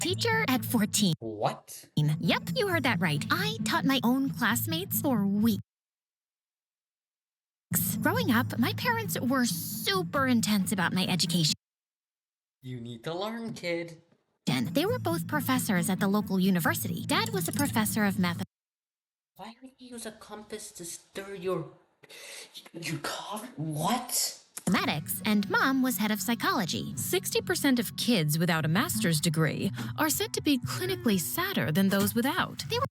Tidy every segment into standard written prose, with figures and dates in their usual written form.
teacher at 14. What? Yep, you heard that right. I taught my own classmates for weeks. Growing up, my parents were super intense about my education. You need to learn, kid. They were both professors at the local university. Dad was a professor of math. Why would you use a compass to stir your cough? What? Mathematics, and Mom was head of psychology. 60% of kids without a master's degree are said to be clinically sadder than those without. They were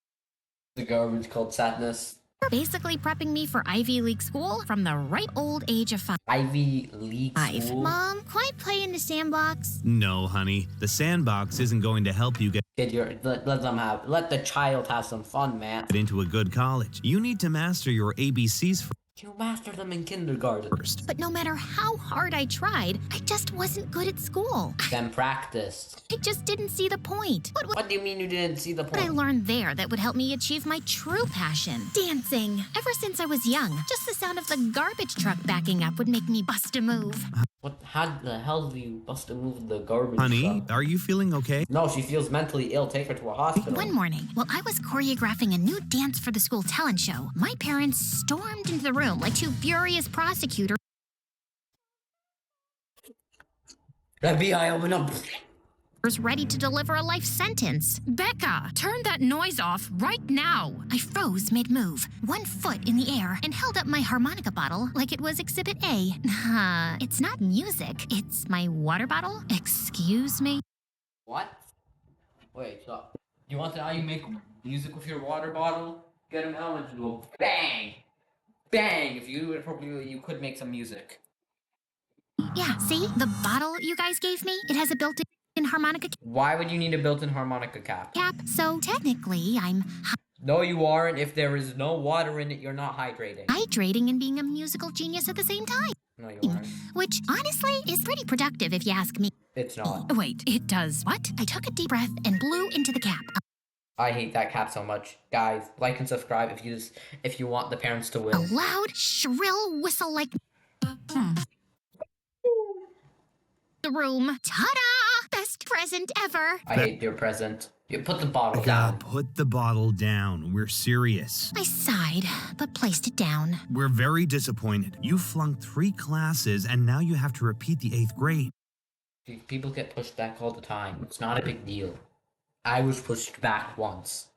The garbage called sadness. basically prepping me for Ivy League school from the right old age of 5. Ivy League school? Mom, can I play in the sandbox? No, honey. The sandbox isn't going to help you get Kid, let the child have some fun, man. into a good college. You need to master your ABCs You mastered them in kindergarten. first. But no matter how hard I tried, I just wasn't good at school. Then practice. I just didn't see the point. What do you mean you didn't see the What I point? learned there that would help me achieve my true passion, dancing. Ever since I was young, just the sound of the garbage truck backing up would make me bust a move. How the hell do you bust a move the garbage Honey, truck? are you feeling okay? No, she feels mentally ill. Take her to a hospital. One morning, while I was choreographing a new dance for the school talent show, my parents stormed into the room like two furious prosecutors. FBI, open up. Ready to deliver a life sentence. Becca, turn that noise off right now. I froze mid-move, 1 foot in the air, and held up my harmonica bottle like it was Exhibit A. It's not music, it's my water bottle. Excuse me? What? Wait, stop. You want to know how you make music with your water bottle? Get an element to go bang! Bang! If you do it appropriately, you could make some music. Yeah, see? The bottle you guys gave me? It has a built-in harmonica Why would you need a built-in harmonica cap? cap, so technically I'm No, you aren't. If there is no water in it, you're not hydrating. hydrating and being a musical genius at the same time. No, you aren't. Which, honestly, is pretty productive if you ask me. It's not. Wait, it does what? I took a deep breath and blew into the cap. I hate that cap so much. Guys, like and subscribe if you want the parents to A win. loud, shrill whistle like the room. Ta-da! Best present ever. I hate your present. You put the bottle Becca, down. put the bottle down. We're serious. I sighed, but placed it down. We're very disappointed. You flunked 3 classes and now you have to repeat the 8th grade. People get pushed back all the time. It's not a big deal. I was pushed back once.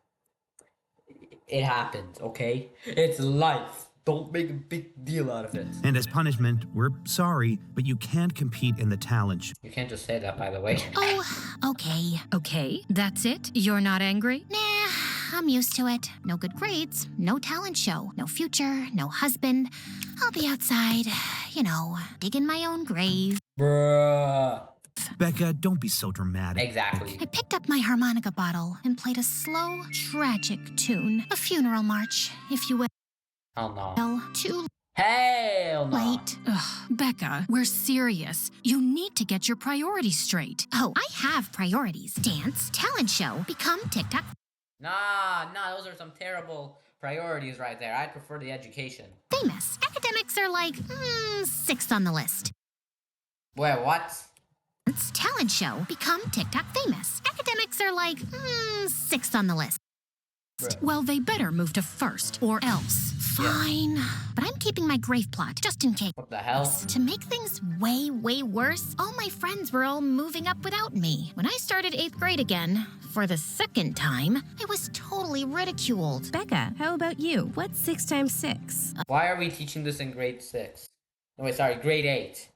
It happens, okay? It's life. Don't make a big deal out of it. And as punishment, we're sorry, but you can't compete in the talent show. You can't just say that, by the way. Oh, okay. Okay, that's it? You're not angry? Nah, I'm used to it. No good grades, no talent show, no future, no husband. I'll be outside, digging my own grave. Bruh. Becca, don't be so dramatic. Exactly. I picked up my harmonica bottle and played a slow, tragic tune. A funeral march, if you will. Hell no. Too Hell no. late. Ugh, Becca, we're serious. You need to get your priorities straight. Oh, I have priorities. Dance, talent show, become TikTok Nah, those are some terrible priorities right there. I'd prefer the education. famous. Academics are like, 6th on the list. Wait, what? Dance, talent show, become TikTok famous. Academics are like, 6th on the list. Bruh. Well, they better move to first or else. Fine. But I'm keeping my grave plot, just in case. What the hell? To make things way, way worse, all my friends were all moving up without me. When I started 8th grade again, for the 2nd time, I was totally ridiculed. Becca, how about you? What's 6 times 6? Why are we teaching this in grade 6? No, wait, sorry, grade 8.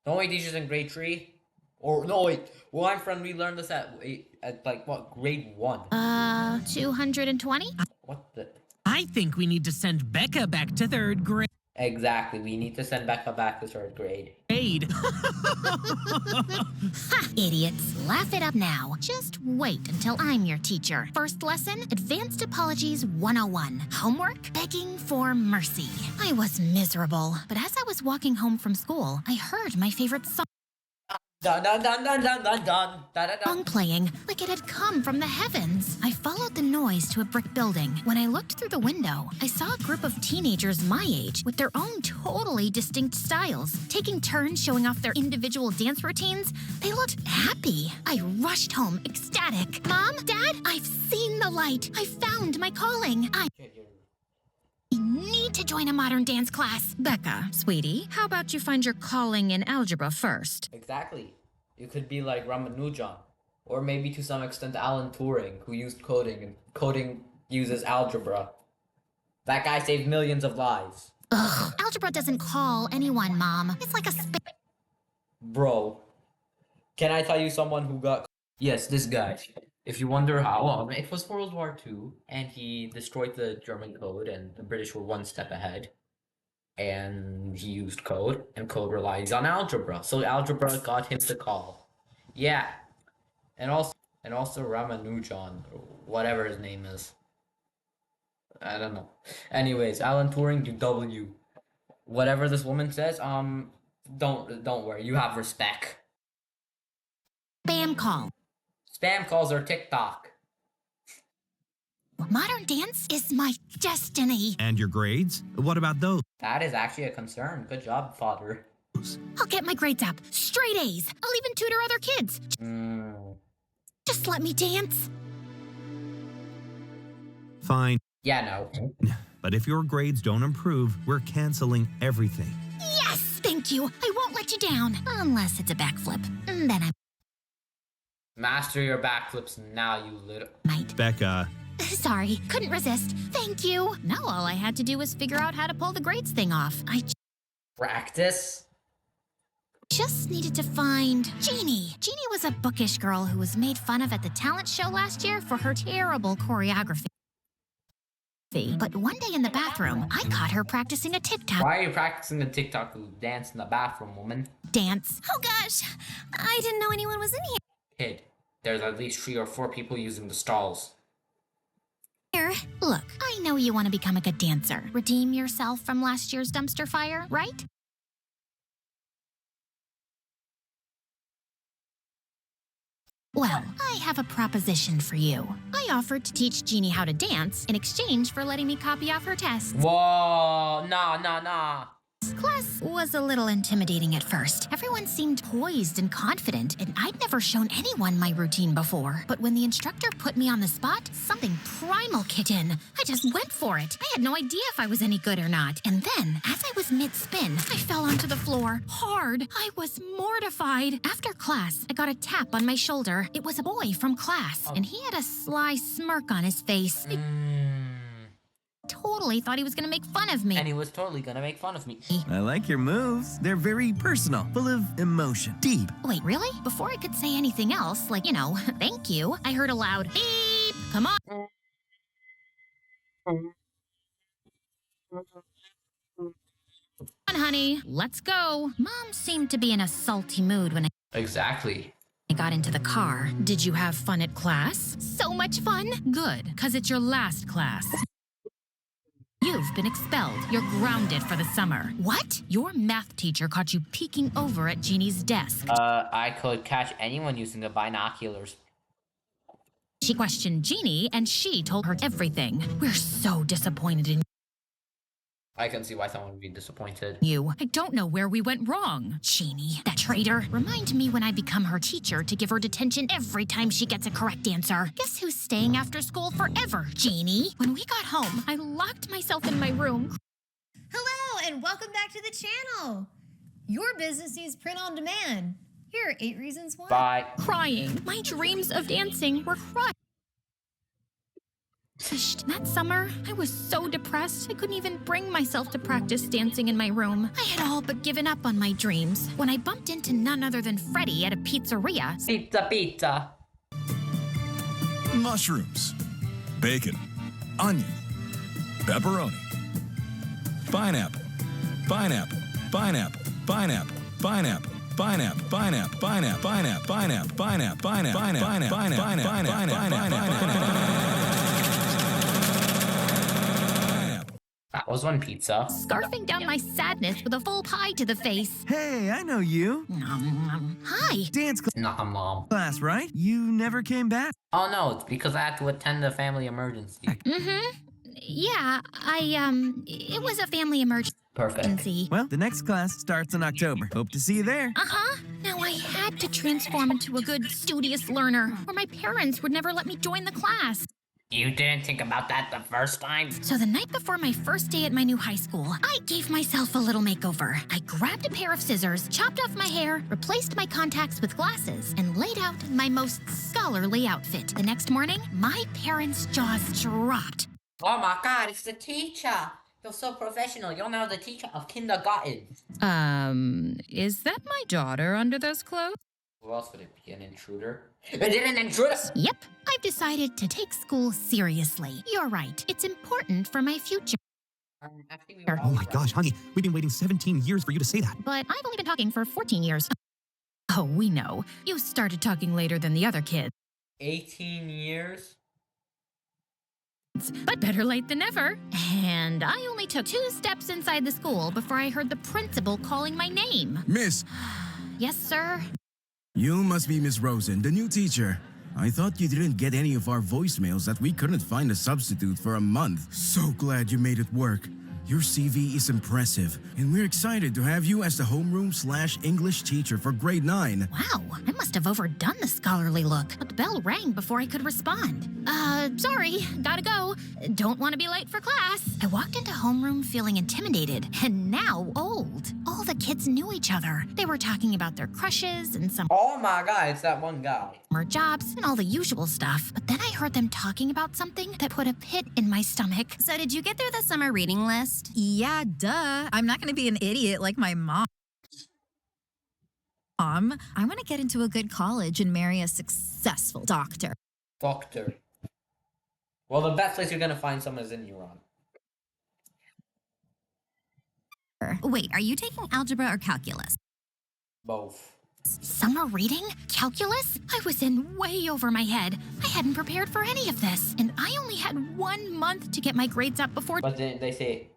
Don't we teach this in grade 3? Or, no, wait, well, I'm from, we learned this at grade 1? 220? What the? I think we need to send Becca back to 3rd grade. Exactly, we need to send Becca back to 3rd grade. Ha! Idiots. Laugh it up now. Just wait until I'm your teacher. First lesson, Advanced Apologies 101. Homework, begging for mercy. I was miserable, but as I was walking home from school, I heard my favorite song. Dun dun dun dun dun dun dun dun dun. Song playing like it had come from the heavens. I followed the noise to a brick building. When I looked through the window, I saw a group of teenagers my age with their own totally distinct styles, taking turns showing off their individual dance routines. They looked happy. I rushed home, ecstatic. Mom, Dad, I've seen the light. I found my calling. I need to join a modern dance class. Becca, sweetie, how about you find your calling in algebra first? Exactly. You could be like Ramanujan, or maybe to some extent Alan Turing, who used coding, and coding uses algebra. That guy saved millions of lives. Ugh, algebra doesn't call anyone, Mom. It's like a Bro, can I tell you someone who got... Yes, this guy. If you wonder how, it was World War II, and he destroyed the German code, and the British were one step ahead. And he used code, and code relies on algebra. So algebra got him the call. Yeah. And also Ramanujan, or whatever his name is. I don't know. Anyways, Alan Turing to W. Whatever this woman says, don't worry, you have respect. spam call. Spam calls are TikTok. Modern dance is my destiny. And your grades? What about those? That is actually a concern. Good job, father. I'll get my grades up. Straight A's. I'll even tutor other kids. Just let me dance. Fine. Yeah, no. But if your grades don't improve, we're canceling everything. Yes, thank you. I won't let you down. Unless it's a backflip. Then I Master your backflips now, you little... might. Becca, Sorry, couldn't resist. Thank you. Now all I had to do was figure out how to pull the grades thing off. I Practice? just needed to find Jeannie. Jeannie was a bookish girl who was made fun of at the talent show last year for her terrible choreography. But one day in the bathroom, I caught her practicing a TikTok Why are you practicing the TikTok to dance in the bathroom, woman? dance. Oh gosh, I didn't know anyone was in Kid, there's at least 3 or 4 people using the stalls. here. Look, I know you want to become a good dancer. Redeem yourself from last year's dumpster fire, right? Well, I have a proposition for you. I offered to teach Jeannie how to dance in exchange for letting me copy off her tests. Whoa, nah. Class was a little intimidating at first. Everyone seemed poised and confident, and I'd never shown anyone my routine before. But when the instructor put me on the spot, something primal kicked in. I just went for it. I had no idea if I was any good or not. And then, as I was mid-spin, I fell onto the floor, hard. I was mortified. After class, I got a tap on my shoulder. It was a boy from class, and he had a sly smirk on his face. I totally thought he was gonna make fun of me. And he was totally gonna make fun of me. I like your moves. They're very personal, full of emotion, deep. Wait, really? Before I could say anything else, like, thank you, I heard a loud beep. Come on. Come on, honey. Let's go. Mom seemed to be in a salty mood when Exactly. I got into the car. Did you have fun at class? So much fun. Good, because it's your last class. You've been expelled. You're grounded for the summer. What? Your math teacher caught you peeking over at Jeannie's desk. I could catch anyone using the binoculars. She questioned Jeannie, and she told her everything. We're so disappointed in I can see why someone would be disappointed. you. I don't know where we went wrong. Jeannie, that traitor. Remind me when I become her teacher to give her detention every time she gets a correct answer. Guess who's staying after school forever? Jeannie. When we got home, I locked myself in my room. Hello, and welcome back to the channel. Your business needs print on demand. Here are 8 reasons why. Bye. Crying. My dreams of dancing were crushed. That summer, I was so depressed, I couldn't even bring myself to practice dancing in my room. I had all but given up on my dreams when I bumped into none other than Freddie at a pizzeria. Pizza. Mushrooms, bacon, onion, pepperoni, pineapple, pineapple, pineapple, pineapple, pineapple, pineapple, pineapple, pineapple, pineapple, pineapple, pineapple, pineapple, pineapple, pineapple. That was was one pizza. scarfing down my sadness with a full pie to the face. Hey, I know you. Hi. Dance Nah, Mom. class, right? You never came back. Oh no, it's because I had to attend a family emergency. Yeah, it was a family emergency. Perfect. Well, the next class starts in October. Hope to see you there. Now I had to transform into a good, studious learner, or my parents would never let me join the class. You didn't think about that the first time? So the night before my first day at my new high school, I gave myself a little makeover. I grabbed a pair of scissors, chopped off my hair, replaced my contacts with glasses, and laid out my most scholarly outfit. The next morning, my parents' jaws dropped. Oh my god, it's the teacher! You're so professional. You're now the teacher of kindergarten. Is that my daughter under those clothes? Who else would it be? An intruder? Is it an intruder? Yep, I've decided to take school seriously. You're right, it's important for my future. I think we were Oh my gosh, honey, we've been waiting 17 years for you to say that. But I've only been talking for 14 years. Oh, we know. You started talking later than the other kids. 18 years? But better late than never. And I only took 2 steps inside the school before I heard the principal calling my name. Miss, Yes, sir? you must be Miss Rosen, the new teacher. I thought you didn't get any of our voicemails that we couldn't find a substitute for a month. So glad you made it work. Your CV is impressive, and we're excited to have you as the homeroom/English teacher for grade 9. Wow, I must have overdone the scholarly look, but the bell rang before I could respond. Sorry, gotta go. Don't want to be late for class. I walked into homeroom feeling intimidated, and now old. All the kids knew each other. They were talking about their crushes and some Oh my god, it's that one guy. summer jobs and all the usual stuff. But then I heard them talking about something that put a pit in my stomach. So did you get through the summer reading list? Yeah, duh. I'm not going to be an idiot like my mom. I want to get into a good college and marry a successful doctor. Doctor. Well, the best place you're gonna find someone is in Iran. Wait, are you taking algebra or calculus? Both. Summer reading? Calculus? I was in way over my head. I hadn't prepared for any of this, and I only had 1 month to get my grades up before But didn't they say,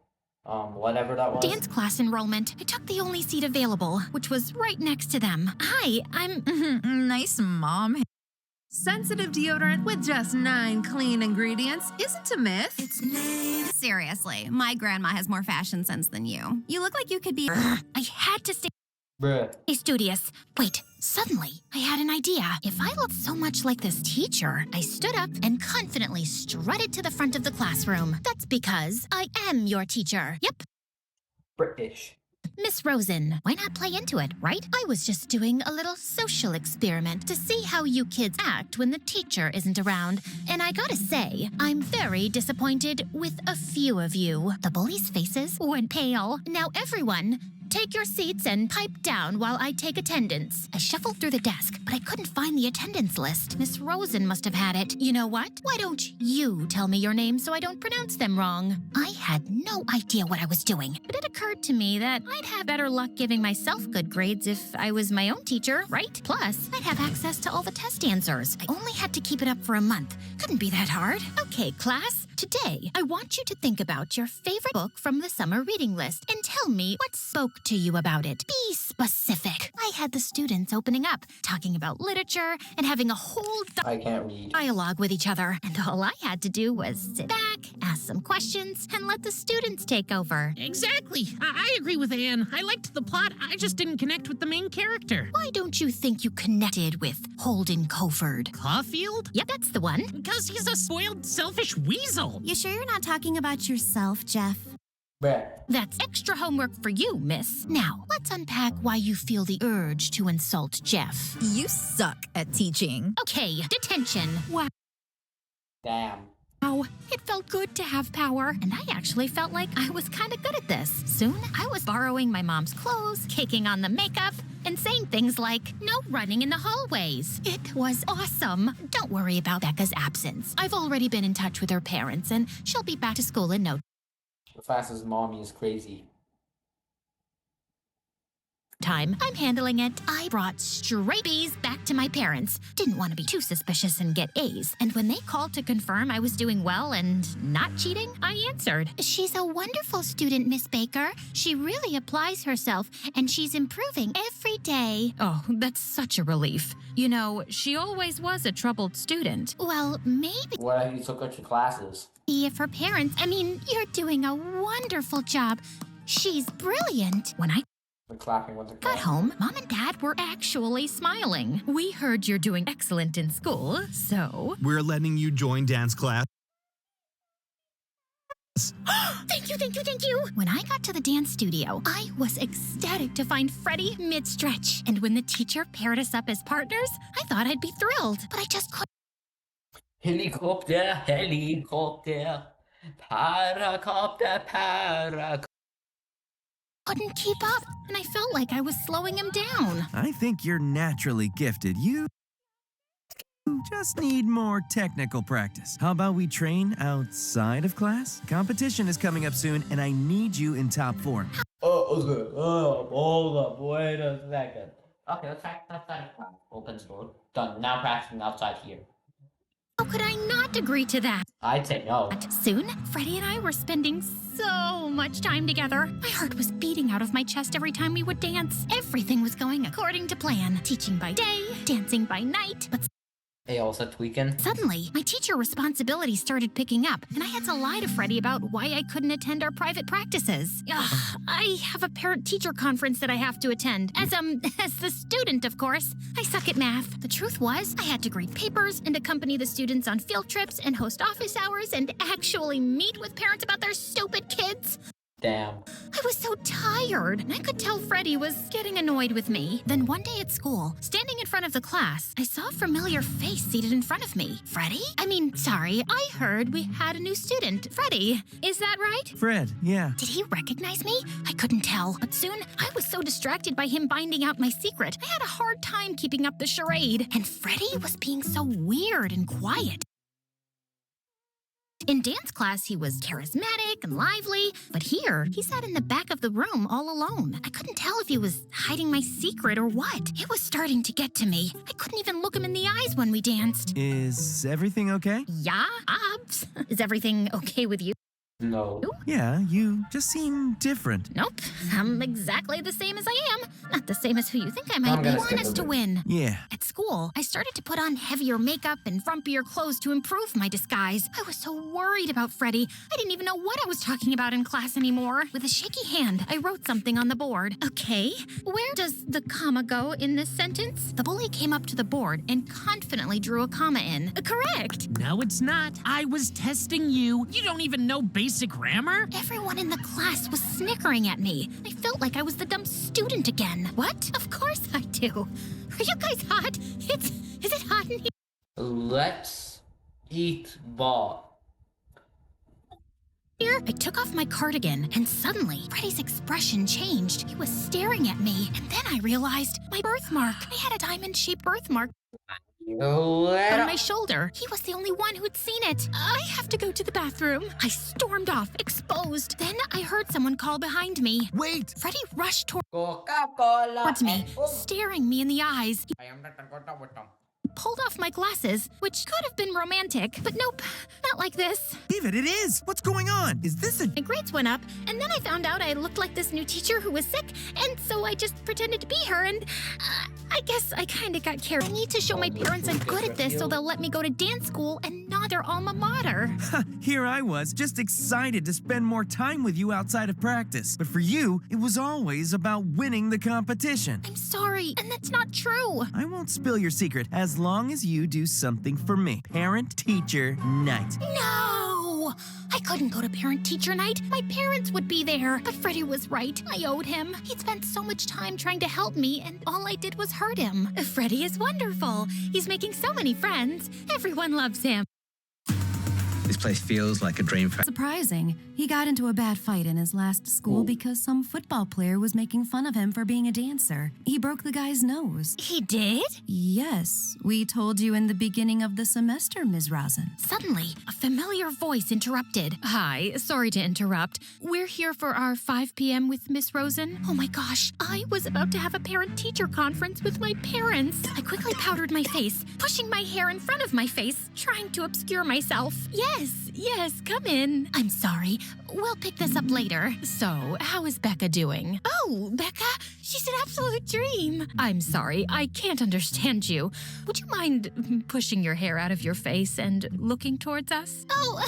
whatever that was? dance class enrollment. I took the only seat available, which was right next to them. Hi, I'm... Nice mom. Sensitive deodorant with just 9 clean ingredients isn't a myth. Seriously, my grandma has more fashion sense than you. You look like you could be... I had to stay Bruh. studious. Wait, suddenly, I had an idea. If I looked so much like this teacher, I stood up and confidently strutted to the front of the classroom. That's because I am your teacher. Yep, British. Miss Rosen. Why not play into it, right? I was just doing a little social experiment to see how you kids act when the teacher isn't around. And I gotta say, I'm very disappointed with a few of you. The bullies' faces went pale. Now everyone, take your seats and pipe down while I take attendance. I shuffled through the desk, but I couldn't find the attendance list. Miss Rosen must have had it. You know what? Why don't you tell me your name so I don't pronounce them wrong? I had no idea what I was doing, but it occurred to me that I'd have better luck giving myself good grades if I was my own teacher, right? Plus, I'd have access to all the test answers. I only had to keep it up for a month. Couldn't be that hard. Okay, class. Today, I want you to think about your favorite book from the summer reading list and tell me what spoke to you about it. Be specific. I had the students opening up, talking about literature, and having a whole I can't read. dialogue with each other. And all I had to do was sit back, ask some questions, and let the students take over. Exactly. I agree with Anne. I liked the plot. I just didn't connect with the main character. Why don't you think you connected with Holden Coford? Caulfield? Yep, that's the one. Because he's a spoiled, selfish weasel. You sure you're not talking about yourself, Jeff? Bruh. That's extra homework for you, miss. Now, let's unpack why you feel the urge to insult Jeff. You suck at teaching. Okay, detention. Wow. Damn. It felt good to have power, and I actually felt like I was kind of good at this. Soon, I was borrowing my mom's clothes, kicking on the makeup, and saying things like, no running in the hallways. It was awesome. Don't worry about Becca's absence. I've already been in touch with her parents, and she'll be back to school in no time. The fastest mommy is crazy. time. I'm handling it. I brought straight B's back to my parents. Didn't want to be too suspicious and get A's. And when they called to confirm I was doing well and not cheating, I answered. She's a wonderful student, Miss Baker. She really applies herself, and she's improving every day. Oh, that's such a relief. You know, she always was a troubled student. Well, maybe What if you took her to classes? if her parents... I mean, you're doing a wonderful job. She's brilliant. When I We're clapping with the Got home, Mom and Dad were actually smiling. We heard you're doing excellent in school, so... We're letting you join dance class. Thank you, thank you, thank you. When I got to the dance studio, I was ecstatic to find Freddie mid-stretch. And when the teacher paired us up as partners, I thought I'd be thrilled. But I just Helicopter, helicopter, paracopter, couldn't keep up. And I felt like I was slowing him down. I think you're naturally gifted. You just need more technical practice. How about we train outside of class? Competition is coming up soon, and I need you in top form. Oh, okay. Oh, hold up. Wait a second. Okay, let's practice outside of class. Open the door. Done. Now practicing outside here. How could I not agree to that? I'd say no. Soon, Freddie and I were spending so much time together. My heart was beating out of my chest every time we would dance. Everything was going according to plan. Teaching by day, dancing by night. But Hey, also tweaking. suddenly, my teacher responsibilities started picking up, and I had to lie to Freddie about why I couldn't attend our private practices. Ugh, I have a parent-teacher conference that I have to attend. As the student, of course. I suck at math. The truth was, I had to grade papers and accompany the students on field trips and host office hours and actually meet with parents about their stupid kids. Damn. I was so tired, and I could tell Freddie was getting annoyed with me. Then one day at school, standing in front of the class, I saw a familiar face seated in front of me. Freddie? Sorry, I heard we had a new student. Freddie, is that right? Fred, yeah. Did he recognize me? I couldn't tell, but soon I was so distracted by him finding out my secret. I had a hard time keeping up the charade, and Freddie was being so weird and quiet. In dance class, he was charismatic and lively, but here, he sat in the back of the room all alone. I couldn't tell if he was hiding my secret or what. It was starting to get to me. I couldn't even look him in the eyes when we danced. Is everything okay? Yeah, Obs. Is everything okay with you? No. Yeah, you just seem different. Nope. I'm exactly the same as I am. Not the same as who you think I might I'm be. gonna Want skip us a to bit. win. Yeah. At school, I started to put on heavier makeup and frumpier clothes to improve my disguise. I was so worried about Freddie. I didn't even know what I was talking about in class anymore. With a shaky hand, I wrote something on the board. Okay, where does the comma go in this sentence? The bully came up to the board and confidently drew a comma in. Correct. No, it's not. I was testing you. You don't even know basic grammar? Everyone in the class was snickering at me. I felt like I was the dumb student again. What? Of course I do. Are you guys hot? Is it hot in here? Let's eat ball. I took off my cardigan, and suddenly, Freddie's expression changed. He was staring at me, and then I realized my birthmark. I had a diamond-shaped birthmark on my shoulder. He was the only one who'd seen it. I have to go to the bathroom. I stormed off, exposed. Then I heard someone call behind me. Wait! Freddie rushed Coca-Cola. towards me, staring me in the eyes. He pulled off my glasses, which could have been romantic, but nope, not like this. David, it is! What's going on? Is this a... My grades went up, and then I found out I looked like this new teacher who was sick, and so I just pretended to be her, and I guess I kind of got carried. I need to show my parents I'm good at this so they'll let me go to dance school and not their alma mater. Here I was, just excited to spend more time with you outside of practice. But for you, it was always about winning the competition. I'm sorry, and that's not true. I won't spill your secret as long as you do something for me. Parent-teacher night. No! I couldn't go to parent-teacher night. My parents would be there. But Freddie was right. I owed him. He'd spent so much time trying to help me, and all I did was hurt him. Freddie is wonderful. He's making so many friends. Everyone loves him. This place feels like a dream for... Surprising. He got into a bad fight in his last school because some football player was making fun of him for being a dancer. He broke the guy's nose. He did? Yes. We told you in the beginning of the semester, Ms. Rosen. Suddenly, a familiar voice interrupted. Hi, sorry to interrupt. We're here for our 5 p.m. with Miss Rosen. Oh my gosh, I was about to have a parent-teacher conference with my parents. I quickly powdered my face, pushing my hair in front of my face, trying to obscure myself. Yes, come in. I'm sorry. We'll pick this up later. So, how is Becca doing? Oh, Becca? She's an absolute dream. I'm sorry, I can't understand you. Would you mind pushing your hair out of your face and looking towards us? Oh,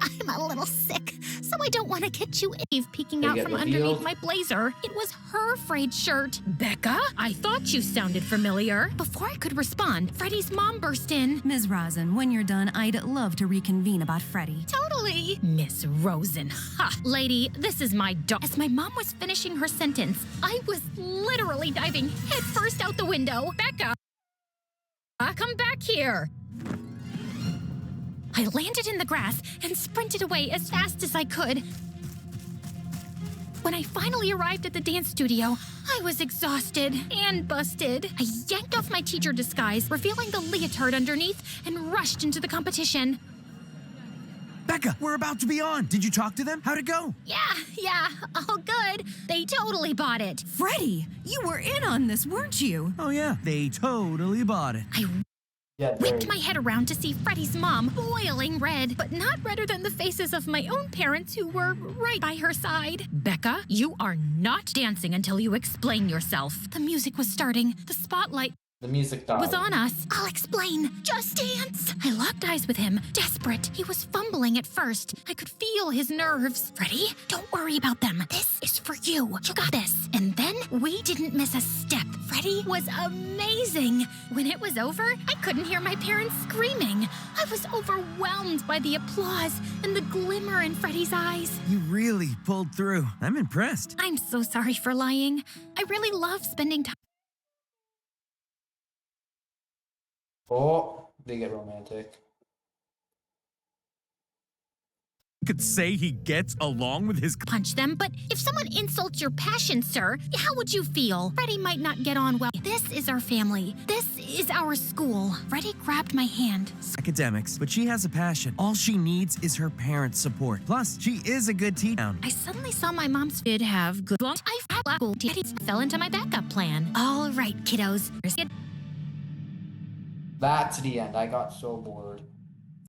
I'm a little sick, so I don't want to get you Eve peeking out from underneath my blazer. It was her frayed shirt. Becca? I thought you sounded familiar. Before I could respond, Freddie's mom burst in. Ms. Rosen, when you're done, I'd love to reconvene about Freddie. Totally. Miss Rosen. Ha! Lady, this is my dog. As my mom was finishing her sentence, I was literally diving headfirst out the window. Becca! Come back here! I landed in the grass and sprinted away as fast as I could. When I finally arrived at the dance studio, I was exhausted and busted. I yanked off my teacher disguise, revealing the leotard underneath, and rushed into the competition. Becca, we're about to be on. Did you talk to them? How'd it go? Yeah, all good. They totally bought it. Freddie, you were in on this, weren't you? Oh yeah, they totally bought it. I whipped my head around to see Freddie's mom, boiling red, but not redder than the faces of my own parents who were right by her side. Becca, you are not dancing until you explain yourself. The music was starting. The spotlight The music died. was on us. I'll explain. Just dance. I locked eyes with him, desperate. He was fumbling at first. I could feel his nerves. Freddie, don't worry about them. This is for you. You got this. And then we didn't miss a step. Freddie was amazing. When it was over, I couldn't hear my parents screaming. I was overwhelmed by the applause and the glimmer in Freddie's eyes. You really pulled through. I'm impressed. I'm so sorry for lying. I really love spending time. Oh, they get romantic. Could say he gets along with his... Punch them, but if someone insults your passion, sir, how would you feel? Freddie might not get on well. This is our family. This is our school. Freddie grabbed my hand. Academics, but she has a passion. All she needs is her parents' support. Plus, she is a good teacher. I suddenly saw my mom's did have good long. I fell into my backup plan. All right, kiddos. That's the end. I got so bored.